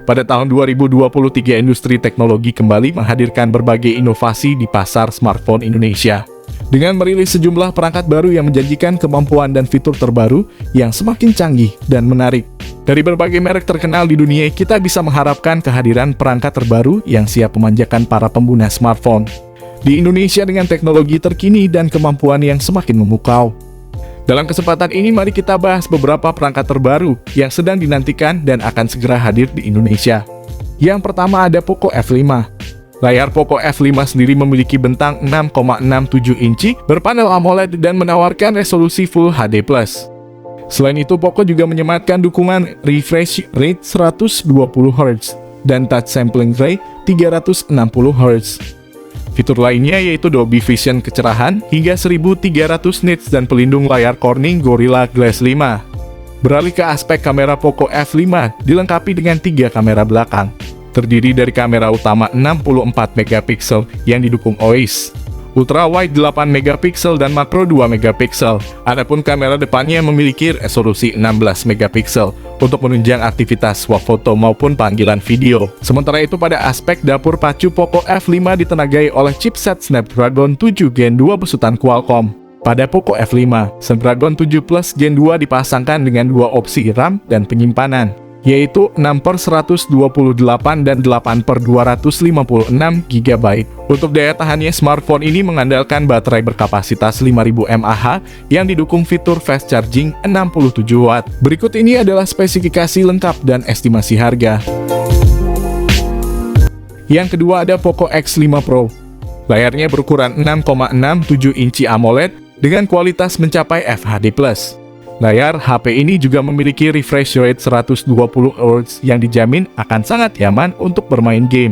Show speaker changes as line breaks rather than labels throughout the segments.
Pada tahun 2023, industri teknologi kembali menghadirkan berbagai inovasi di pasar smartphone Indonesia. Dengan merilis sejumlah perangkat baru yang menjanjikan kemampuan dan fitur terbaru yang semakin canggih dan menarik. Dari berbagai merek terkenal di dunia, kita bisa mengharapkan kehadiran perangkat terbaru yang siap memanjakan para pengguna smartphone di Indonesia dengan teknologi terkini dan kemampuan yang semakin memukau. Dalam kesempatan ini, mari kita bahas beberapa perangkat terbaru yang sedang dinantikan dan akan segera hadir di Indonesia. Yang pertama ada Poco F5. Layar Poco F5 sendiri memiliki bentang 6,67 inci berpanel AMOLED dan menawarkan resolusi Full HD+. Selain itu, Poco juga menyematkan dukungan refresh rate 120Hz dan touch sampling rate 360Hz. Fitur lainnya yaitu Dolby Vision kecerahan hingga 1300 nits dan pelindung layar Corning Gorilla Glass 5. Beralih ke aspek kamera, Poco F5 dilengkapi dengan 3 kamera belakang. Terdiri dari kamera utama 64 megapiksel yang didukung OIS, ultra wide 8 megapiksel dan makro 2 megapiksel. Adapun kamera depannya memiliki resolusi 16 megapiksel untuk menunjang aktivitas swafoto maupun panggilan video. Sementara itu, pada aspek dapur pacu, Poco F5 ditenagai oleh chipset Snapdragon 7 Gen 2 besutan Qualcomm. Pada Poco F5, Snapdragon 7 Plus Gen 2 dipasangkan dengan 2 opsi RAM dan penyimpanan, yaitu 6/128 dan 8/256 GB. Untuk daya tahannya, smartphone ini mengandalkan baterai berkapasitas 5000 mAh yang didukung fitur fast charging 67 Watt. Berikut ini adalah spesifikasi lengkap dan estimasi harga. Yang kedua ada Poco X5 Pro. Layarnya berukuran 6,67 inci AMOLED dengan kualitas mencapai FHD+. Layar HP ini juga memiliki refresh rate 120Hz yang dijamin akan sangat nyaman untuk bermain game.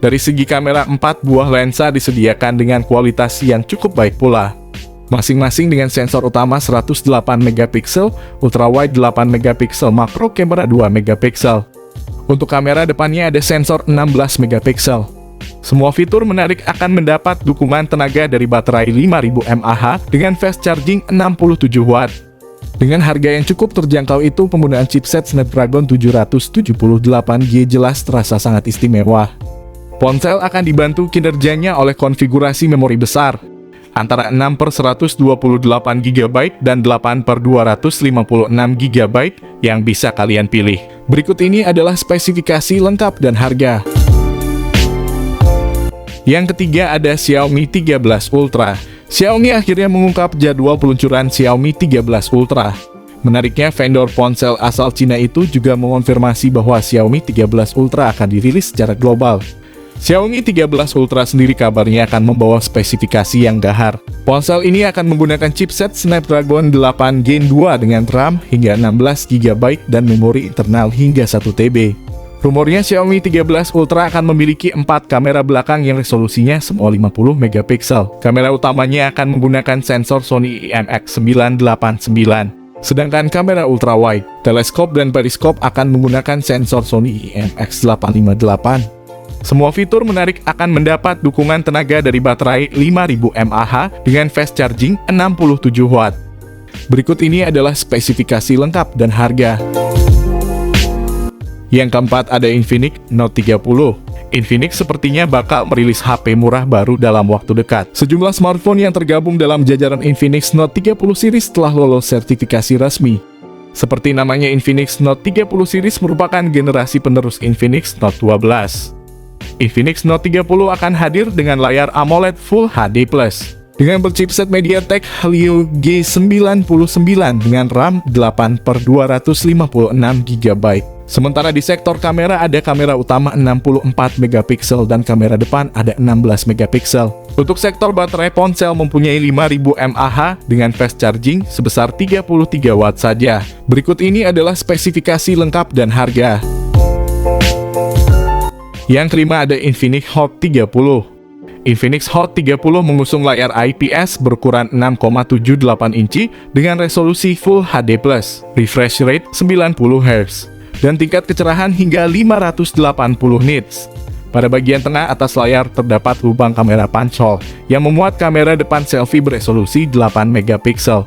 Dari segi kamera, 4 buah lensa disediakan dengan kualitas yang cukup baik pula, masing-masing dengan sensor utama 108 megapiksel, ultrawide 8 megapiksel, makro kamera 2 megapiksel. Untuk kamera depannya ada sensor 16 megapiksel. Semua fitur menarik akan mendapat dukungan tenaga dari baterai 5000 mAh dengan fast charging 67 Watt. Dengan harga yang cukup terjangkau itu, penggunaan chipset Snapdragon 778G jelas terasa sangat istimewa. Ponsel akan dibantu kinerjanya oleh konfigurasi memori besar, antara 6/128 GB dan 8/256 GB yang bisa kalian pilih. Berikut ini adalah spesifikasi lengkap dan harga. Yang ketiga ada Xiaomi 13 Ultra. Xiaomi akhirnya mengungkap jadwal peluncuran Xiaomi 13 Ultra. Menariknya, vendor ponsel asal Cina itu juga mengonfirmasi bahwa Xiaomi 13 Ultra akan dirilis secara global. Xiaomi 13 Ultra sendiri kabarnya akan membawa spesifikasi yang gahar. Ponsel ini akan menggunakan chipset Snapdragon 8 Gen 2 dengan RAM hingga 16 GB dan memori internal hingga 1 TB. Rumornya Xiaomi 13 Ultra akan memiliki 4 kamera belakang yang resolusinya semua 50 megapiksel. Kamera utamanya akan menggunakan sensor Sony IMX989. Sedangkan kamera ultrawide, teleskop dan periskop akan menggunakan sensor Sony IMX858. Semua fitur menarik akan mendapat dukungan tenaga dari baterai 5000 mAh dengan fast charging 67 Watt. Berikut ini adalah spesifikasi lengkap dan harga. Yang keempat ada Infinix Note 30. Infinix sepertinya bakal merilis HP murah baru dalam waktu dekat. Sejumlah smartphone yang tergabung dalam jajaran Infinix Note 30 series telah lolos sertifikasi resmi. Seperti namanya, Infinix Note 30 series merupakan generasi penerus Infinix Note 12. Infinix Note 30 akan hadir dengan layar AMOLED Full HD+, dengan berchipset MediaTek Helio G99 dengan RAM 8/256 GB. Sementara di sektor kamera ada kamera utama 64 megapiksel dan kamera depan ada 16 megapiksel. Untuk sektor baterai, ponsel mempunyai 5000 mAh dengan fast charging sebesar 33 Watt saja. Berikut ini adalah spesifikasi lengkap dan harga. Yang kelima ada Infinix Hot 30. Infinix Hot 30 mengusung layar IPS berukuran 6,78 inci dengan resolusi Full HD+, refresh rate 90 Hz, dan tingkat kecerahan hingga 580 nits. Pada bagian tengah atas layar terdapat lubang kamera pancol yang memuat kamera depan selfie beresolusi 8 megapiksel.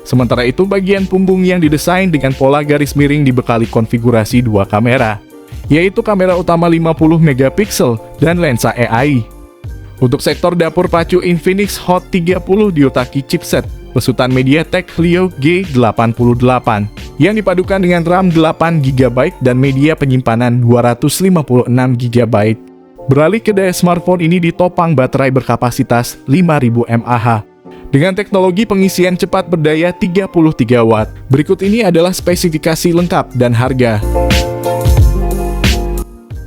Sementara itu, bagian punggung yang didesain dengan pola garis miring dibekali konfigurasi 2 kamera, yaitu kamera utama 50 megapiksel dan lensa AI. Untuk sektor dapur pacu Infinix Hot 30 diotaki chipset besutan MediaTek Helio G88 yang dipadukan dengan RAM 8 GB dan media penyimpanan 256 GB. Beralih ke daya smartphone ini ditopang baterai berkapasitas 5000 mAh dengan teknologi pengisian cepat berdaya 33 Watt. Berikut ini adalah spesifikasi lengkap dan harga.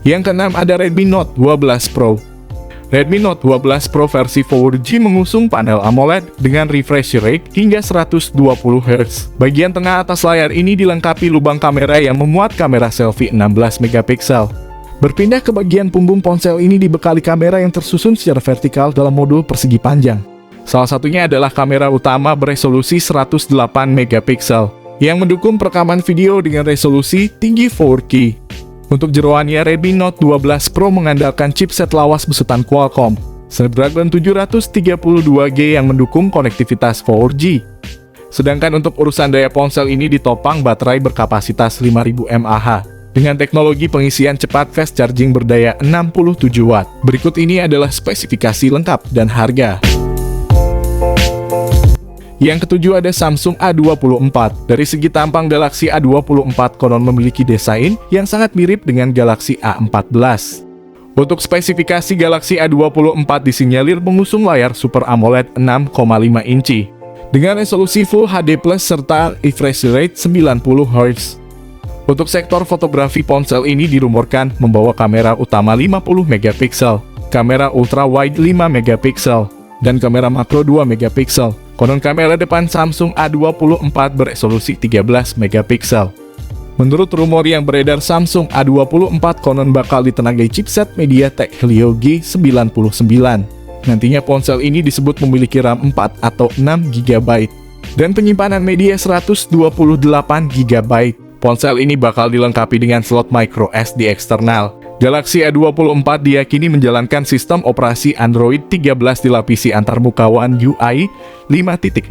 Yang keenam ada Redmi Note 12 Pro. Redmi Note 12 Pro versi 4G mengusung panel AMOLED dengan refresh rate hingga 120 Hz. Bagian tengah atas layar ini dilengkapi lubang kamera yang memuat kamera selfie 16 megapiksel. Berpindah ke bagian punggung ponsel ini dibekali kamera yang tersusun secara vertikal dalam modul persegi panjang. Salah satunya adalah kamera utama beresolusi 108 megapiksel yang mendukung perekaman video dengan resolusi tinggi 4K. Untuk jeroannya, Redmi Note 12 Pro mengandalkan chipset lawas besutan Qualcomm Snapdragon 732G yang mendukung konektivitas 4G. Sedangkan untuk urusan daya ponsel ini ditopang baterai berkapasitas 5000 mAh dengan teknologi pengisian cepat fast charging berdaya 67 Watt. Berikut ini adalah spesifikasi lengkap dan harga. Yang ketujuh ada Samsung A24. Dari segi tampang Galaxy A24 konon memiliki desain yang sangat mirip dengan Galaxy A14. Untuk spesifikasi Galaxy A24 disinyalir mengusung layar Super AMOLED 6,5 inci dengan resolusi Full HD+ serta refresh rate 90 Hz. Untuk sektor fotografi, ponsel ini dirumorkan membawa kamera utama 50 megapiksel, kamera ultra wide 5 megapiksel, dan kamera makro 2 megapiksel. Konon kamera depan Samsung A24 beresolusi 13 megapiksel. Menurut rumor yang beredar, Samsung A24 konon bakal ditenagai chipset MediaTek Helio G99. Nantinya ponsel ini disebut memiliki RAM 4 atau 6 GB dan penyimpanan media 128 GB. Ponsel ini bakal dilengkapi dengan slot micro SD eksternal. Galaxy A24 diyakini menjalankan sistem operasi Android 13 dilapisi antarmuka One UI 5.0.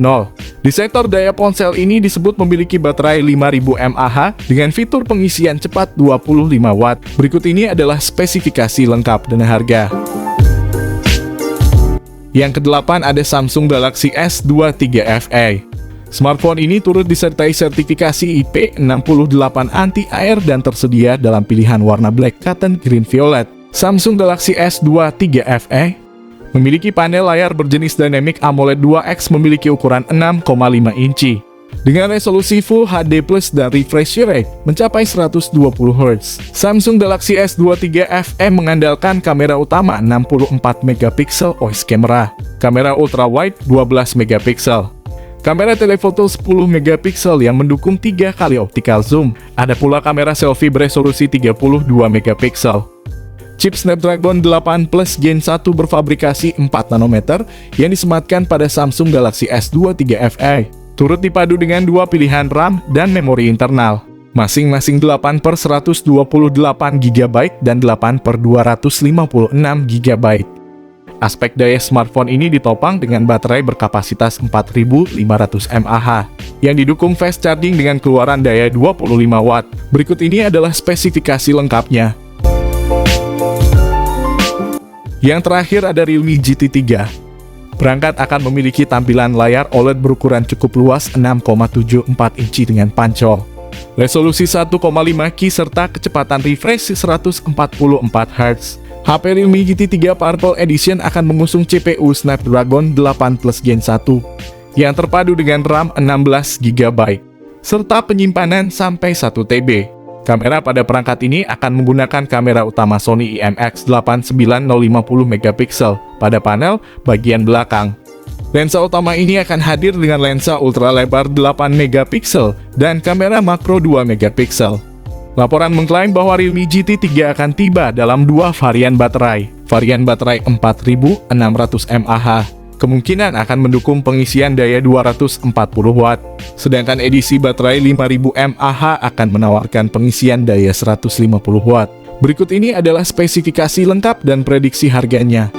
Di sektor daya ponsel ini disebut memiliki baterai 5000 mAh dengan fitur pengisian cepat 25 Watt. Berikut ini adalah spesifikasi lengkap dan harga. Yang kedelapan ada Samsung Galaxy S23 FE. Smartphone ini turut disertai sertifikasi IP68 anti-air dan tersedia dalam pilihan warna black, cotton, green, violet. Samsung Galaxy S23 FE memiliki panel layar berjenis Dynamic AMOLED 2X memiliki ukuran 6,5 inci dengan resolusi Full HD+ dan refresh rate mencapai 120 Hz. Samsung Galaxy S23 FE mengandalkan kamera utama 64 megapiksel OIS camera, kamera ultra wide 12 megapiksel, kamera telefoto 10 megapiksel yang mendukung 3 kali optical zoom. Ada pula kamera selfie beresolusi 32 megapiksel. Chip Snapdragon 8 Plus Gen 1 berfabrikasi 4 nanometer yang disematkan pada Samsung Galaxy S23 FE. Turut dipadu dengan dua pilihan RAM dan memori internal, masing-masing 8/128 GB dan 8/256 GB. Aspek daya smartphone ini ditopang dengan baterai berkapasitas 4500 mAh yang didukung fast charging dengan keluaran daya 25 Watt. Berikut ini adalah spesifikasi lengkapnya. Yang terakhir ada Realme GT3. Perangkat akan memiliki tampilan layar OLED berukuran cukup luas 6,74 inci dengan pancol, resolusi 1,5K serta kecepatan refresh 144 Hz. HP Realme GT3 Purple Edition akan mengusung CPU Snapdragon 8 Plus Gen 1 yang terpadu dengan RAM 16 GB serta penyimpanan sampai 1 TB. Kamera pada perangkat ini akan menggunakan kamera utama Sony IMX8 9050 megapiksel pada panel bagian belakang. Lensa utama ini akan hadir dengan lensa ultra lebar 8 megapiksel dan kamera makro 2 megapiksel. Laporan mengklaim bahwa Realme GT3 akan tiba dalam dua varian baterai. Varian baterai 4600 mAh kemungkinan akan mendukung pengisian daya 240 Watt, sedangkan edisi baterai 5000 mAh akan menawarkan pengisian daya 150 Watt. Berikut ini adalah spesifikasi lengkap dan prediksi harganya.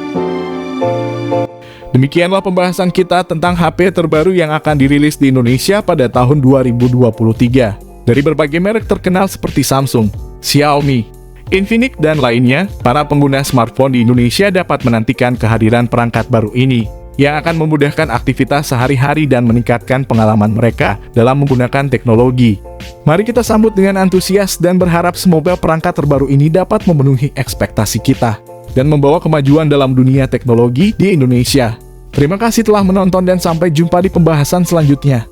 Demikianlah pembahasan kita tentang HP terbaru yang akan dirilis di Indonesia pada tahun 2023. Dari berbagai merek terkenal seperti Samsung, Xiaomi, Infinix dan lainnya, para pengguna smartphone di Indonesia dapat menantikan kehadiran perangkat baru ini, yang akan memudahkan aktivitas sehari-hari dan meningkatkan pengalaman mereka dalam menggunakan teknologi. Mari kita sambut dengan antusias dan berharap semoga perangkat terbaru ini dapat memenuhi ekspektasi kita dan membawa kemajuan dalam dunia teknologi di Indonesia. Terima kasih telah menonton dan sampai jumpa di pembahasan selanjutnya.